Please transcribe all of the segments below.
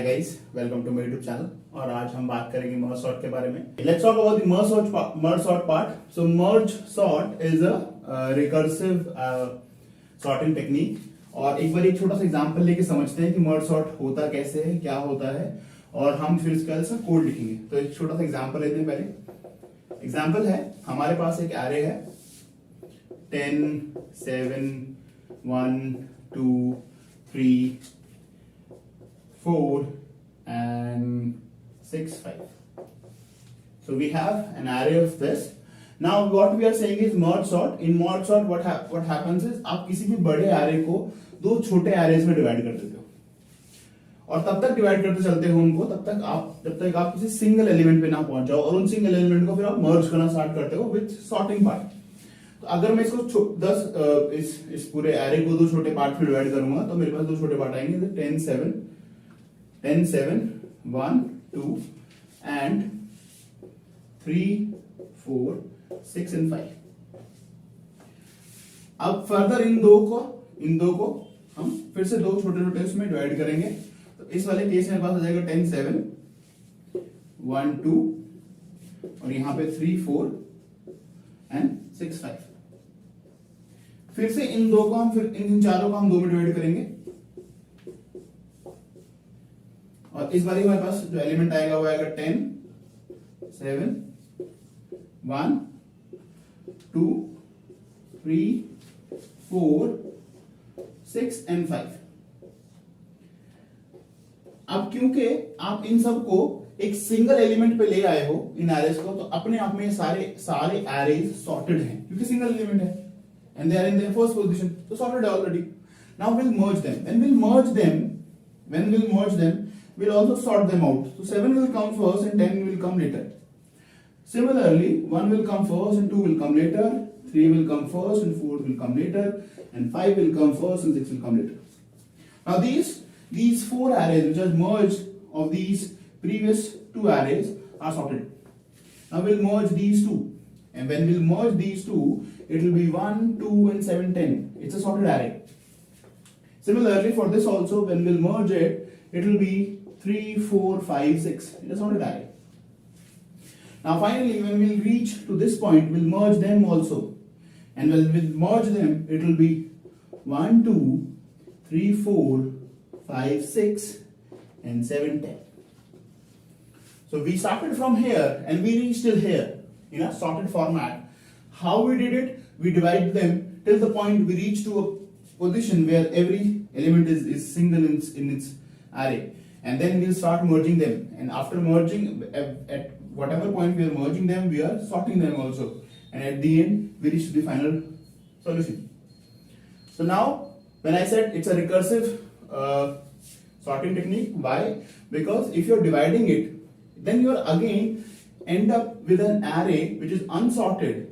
Hi guys, welcome to my YouTube channel. और आज हम बात करेंगे मर्ज सॉर्ट के बारे में। Let's talk about the merge sort part. So merge sort is a recursive sorting technique. और एक बार एक छोटा सा एग्जांपल लेके समझते हैं कि मर्ज सॉर्ट होता कैसे है, क्या होता है, और हम फिर इसका कोड लिखेंगे। तो एक छोटा सा एग्जांपल लेते हैं। पहले एग्जांपल है, हमारे पास एक एरे है 10, 7, 1, 2, 3, 4 and 6, 5. So we have an array of this. Now what we are saying is merge sort. In merge sort what happens is आप किसी भी बड़े array को दो छोटे arrays में डिवाइड कर देते हो और तब तक डिवाइड करते चलते हो उनको जब तक आप किसी सिंगल एलिमेंट पे ना पहुंच जाओ, और उन सिंगल एलिमेंट को फिर आप मर्ज करना स्टार्ट करते हो विद सॉर्टिंग पार्ट। तो अगर मैं इसको 10 इस पूरे एरे को दो छोटे पार्ट में डिवाइड करूंगा तो मेरे पास दो छोटे पार्ट आएंगे 10, 7, 1, 2 and 3, 4, 6 and 5। अब फर्दर इन दो को हम फिर से दो छोटे छोटे उसमें डिवाइड करेंगे। तो इस वाले केस में पास आ जाएगा 10, 7, 1, 2 और यहां पे 3, 4 and 6, 5। फिर से इन चारों को हम दो में डिवाइड करेंगे और इस बार हमारे पास जो एलिमेंट आएगा वो आएगा 10, 7, 1, 2, 3, 4, 6 and 5। अब क्योंकि आप इन सब को एक सिंगल एलिमेंट पे ले आए हो इन एरेज को, तो अपने आप में सारे एरेज सॉर्टेड हैं क्योंकि सिंगल एलिमेंट है and they are in their first position, so sorted already. Now we'll merge them. When we'll merge them, we'll also sort them out. So 7 will come first and 10 will come later. Similarly, 1 will come first and 2 will come later, 3 will come first and 4 will come later, and 5 will come first and 6 will come later. Now these four arrays which are merged of these previous two arrays are sorted. Now we'll merge these two, and when we'll merge these two, it will be 1, 2 and 7, 10. It's a sorted array. Similarly for this also, when we'll merge it, it will be 3, 4, 5, 6. It's a sorted array. Now finally, when we'll reach to this point, we'll merge them also. And when we'll merge them, it will be 1, 2, 3, 4, 5, 6 and 7, 10. So we started from here and we reached till here in a sorted format. How we did it? We divide them till the point we reach to a position where every element is single in its array, and then we'll start merging them. And after merging, at whatever point we are merging them, we are sorting them also. And at the end, we reach to the final solution. So now, when I said it's a recursive sorting technique, why? Because if you're dividing it, then you're again end up with an array which is unsorted.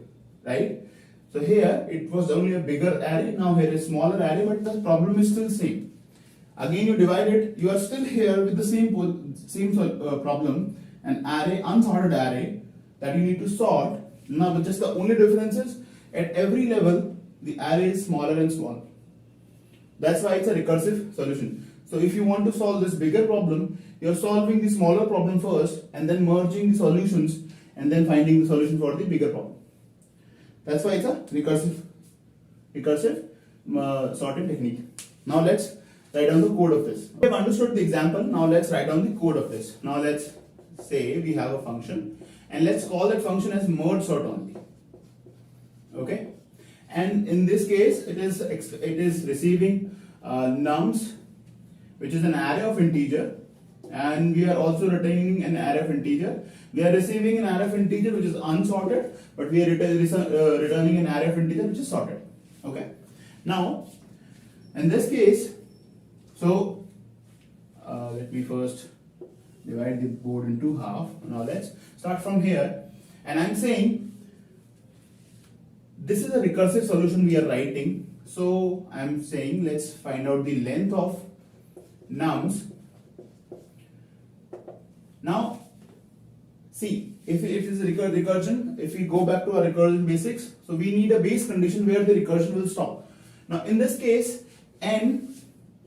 Right? So here it was only a bigger array, now here is smaller array, but the problem is still same. Again you divide it, you are still here with the same problem, an array, unsorted array that you need to sort. Now but just the only difference is at every level the array is smaller and smaller. That's why it's a recursive solution. So if you want to solve this bigger problem, you are solving the smaller problem first and then merging the solutions and then finding the solution for the bigger problem. That's why it's a recursive sorting technique. Now let's write down the code of this. We have understood the example. Now let's write down the code of this. Now let's say we have a function and let's call that function as merge sort only. Okay. And in this case, it is receiving nums, which is an array of integer, and we are also returning an array of integer. We are receiving an array of integer which is unsorted, but we are returning an array of integer which is sorted. Okay. Now, in this case, so let me first divide the board into half. Now let's start from here, and I'm saying this is a recursive solution we are writing. So I'm saying let's find out the length of nums. Now see, if it is recursion, if we go back to our recursion basics, so we need a base condition where the recursion will stop. Now in this case, n,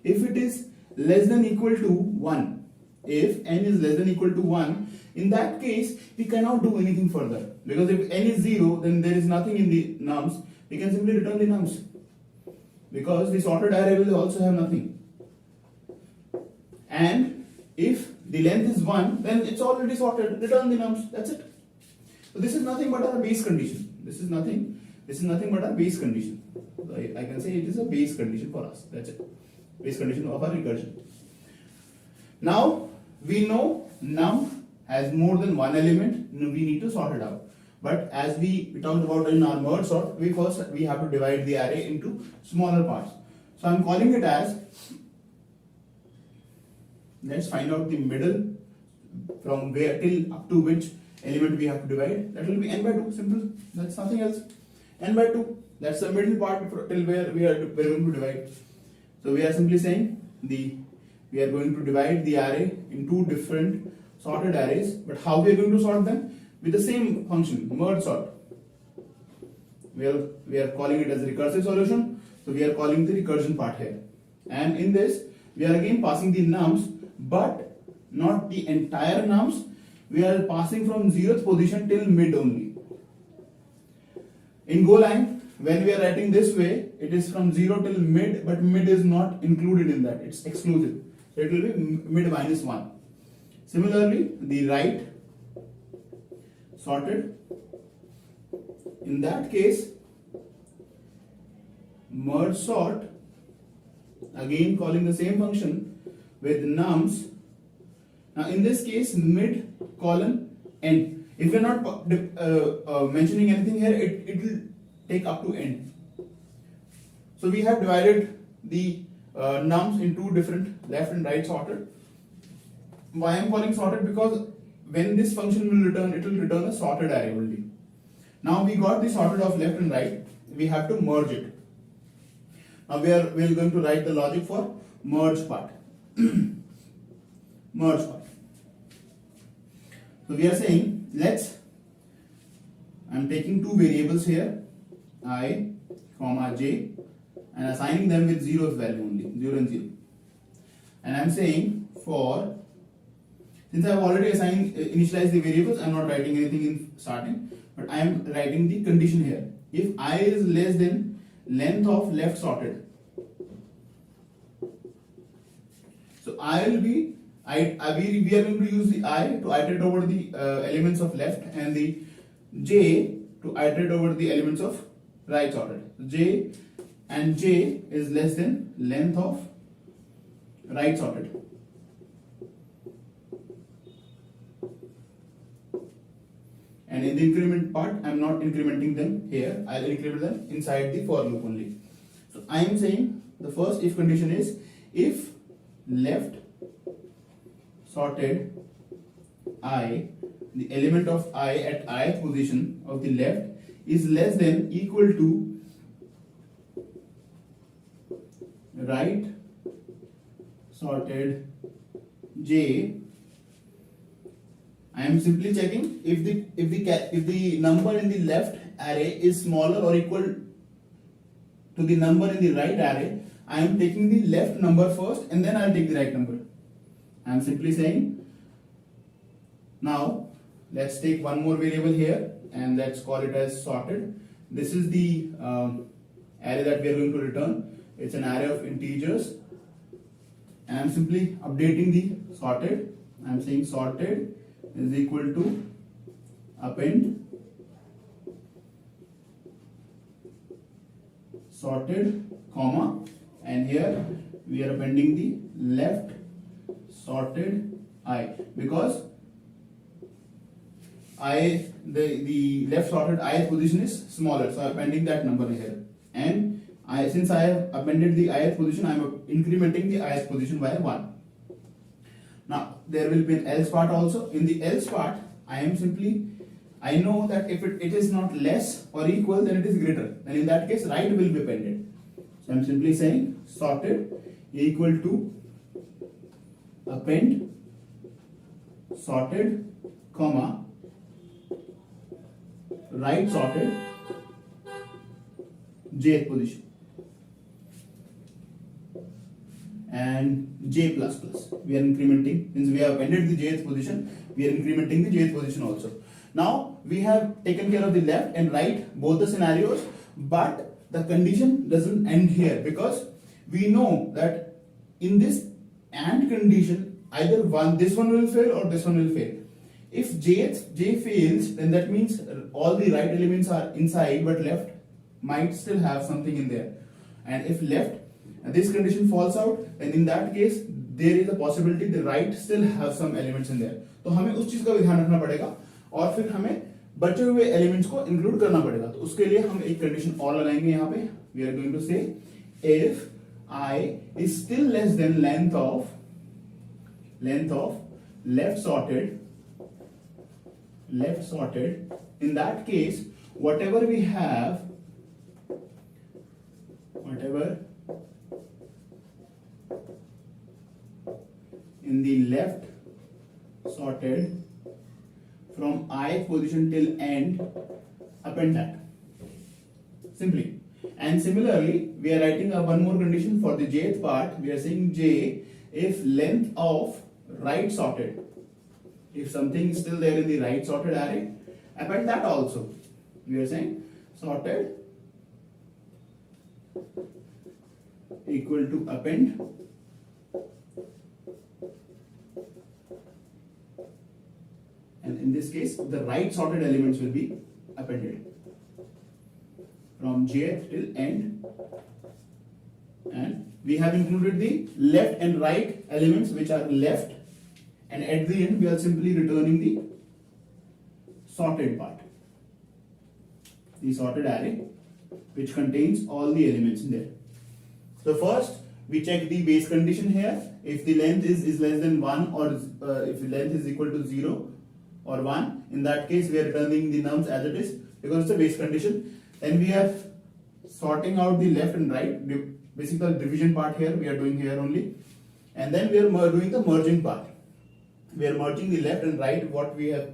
if it is less than equal to 1, if n is less than equal to 1, in that case we cannot do anything further, because if n is 0, then there is nothing in the nums. We can simply return the nums, because the sorted array will also have nothing. And if the length is 1, then it's already sorted. Return the nums. That's it. So this is nothing but our base condition. This is nothing but our base condition. So I can say it is a base condition for us. That's it. Base condition of our recursion. Now we know num has more than one element. We need to sort it out. But as we talked about in our merge sort, we have to divide the array into smaller parts. So I'm calling it as, let's find out the middle from where till up to which element we have to divide. That will be n by 2. Simple. That's nothing else. N by 2. That's the middle part till where we're going to divide. So we are simply saying we are going to divide the array in two different sorted arrays. But how we are going to sort them? With the same function, merge sort. We are calling it as a recursive solution. So we are calling the recursion part here. And in this, we are again passing the nums, but not the entire nums. We are passing from 0th position till mid only. In Golang, when we are writing this way, it is from 0 till mid, but mid is not included in that. It's exclusive. So it will be mid minus 1. Similarly, the right sorted. In that case, merge sort, again calling the same function with nums. Now in this case, mid colon n. If we are not mentioning anything here, it will take up to n. So we have divided the nums in two different left and right sorted. Why I am calling sorted? Because when this function will return, it will return a sorted array only. Now we got the sorted of left and right. We have to merge it. Now we are going to write the logic for merge part. Merge part. So we are saying, I'm taking two variables here, I, comma j, and assigning them with zeros value only, 0 and 0. And I'm saying for, since I have already initialized the variables, I'm not writing anything in starting, but I am writing the condition here. If I is less than length of left sorted, so we are going to use the I to iterate over the elements of left and the j to iterate over the elements of right sorted. J is less than length of right sorted. And in the increment part, I am not incrementing them here. I will increment them inside the for loop only. So I am saying the first if condition is if left sorted I, the element of I at ith position of the left is less than equal to right sorted j. I am simply checking if the number in the left array is smaller or equal to the number in the right array. I am taking the left number first and then I will take the right number. I am simply saying, now let's take one more variable here and let's call it as sorted. This is the array that we are going to return. It's an array of integers and I am simply updating the sorted. I am saying sorted is equal to append sorted, comma, and here we are appending the left sorted I, because the left sorted ith position is smaller, so I am appending that number here. And since I have appended the ith position, I am incrementing the ith position by 1. Now there will be an else part also. In the else part, I know that if it is not less or equal, then it is greater. Then in that case, right will be appended. So I am simply saying sorted equal to append sorted, comma, right sorted jth position. and j plus plus. We are incrementing, means we have appended the jth position, we are incrementing the jth position also. Now we have taken care of the left and right, both the scenarios, but the condition doesn't end here, because we know that in this AND condition either this one will fail or this one will fail. If j fails, then that means all the right elements are inside, but left might still have something in there. And if left, this condition falls out, then in that case there is a possibility the right still have some elements in there. तो हमें उस चीज का भी ध्यान रखना पड़ेगा और फिर हमें बचे हुए एलिमेंट्स को इंक्लूड करना पड़ेगा. तो उसके लिए हम एक कंडीशन और लगाएंगे यहाँ पे. वी आर गोइंग टू से if I is still less than length of left sorted, in that case whatever we have, in the left sorted from ith position till end, append that simply. And similarly we are writing one more condition for the jth part. We are saying j if length of right sorted, if something is still there in the right sorted array, append that also. We are saying sorted equal to append and in this case the right sorted elements will be appended from jth till end, and we have included the left and right elements which are left, and at the end we are simply returning the sorted part, the sorted array which contains all the elements in there. So first we check the base condition here. If the length is less than 1 or if the length is equal to 0 or 1, in that case we are returning the nums as it is because it's a base condition. Then we are sorting out the left and right, basically the division part here we are doing here only, and then we are doing the merging part. We are merging the left and right what we have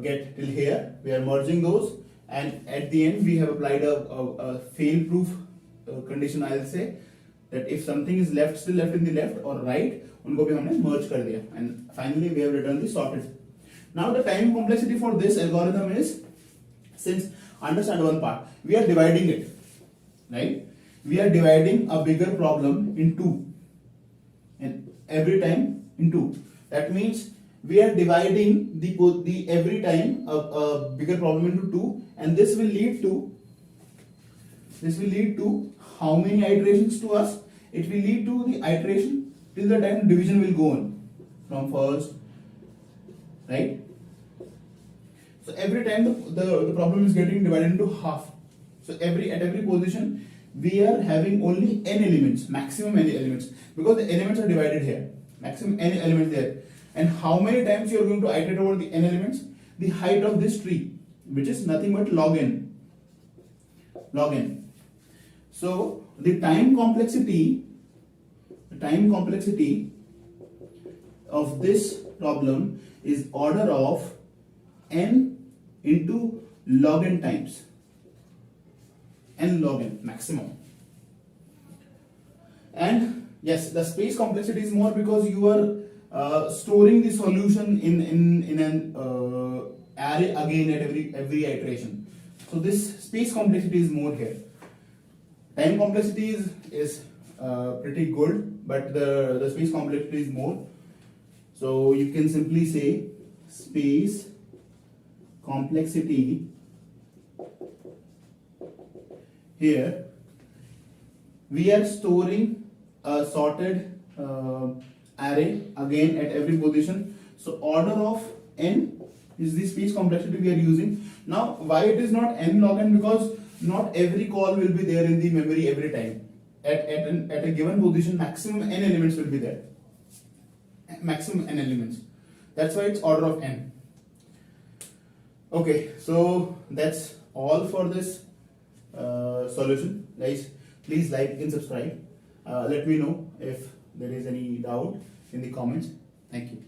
get till here. We are merging those, and at the end we have applied a fail-proof condition. I'll say that if something is still left in the left or right, उनको भी हमने merge कर दिया, and finally we have returned the sorted. Now the time complexity for this algorithm is, since understand one part, we are dividing it, right? We are dividing a bigger problem in two, and every time in two. That means we are dividing the every time a bigger problem into two, and this will lead to how many iterations to us? It will lead to the iteration till the time division will go on from first, right? So every time the problem is getting divided into half. So at every position we are having only n elements, maximum n elements, because the elements are divided here, maximum n elements there. And how many times you are going to iterate over the n elements? The height of this tree, which is nothing but log n. So the time complexity of this problem is order of n into log n times, n log n maximum. And yes, the space complexity is more because you are storing the solution in an array again at every iteration. So this space complexity is more here. Time complexity is pretty good, but the space complexity is more. So you can simply say space complexity here. We are storing a sorted array again at every position. So order of n is the space complexity we are using. Now why it is not n log n? Because not every call will be there in the memory every time. At a given position, maximum n elements will be there. Maximum n elements. That's why it's order of n. Okay, so that's all for this solution, guys. Please like and subscribe. Let me know if there is any doubt in the comments. Thank you.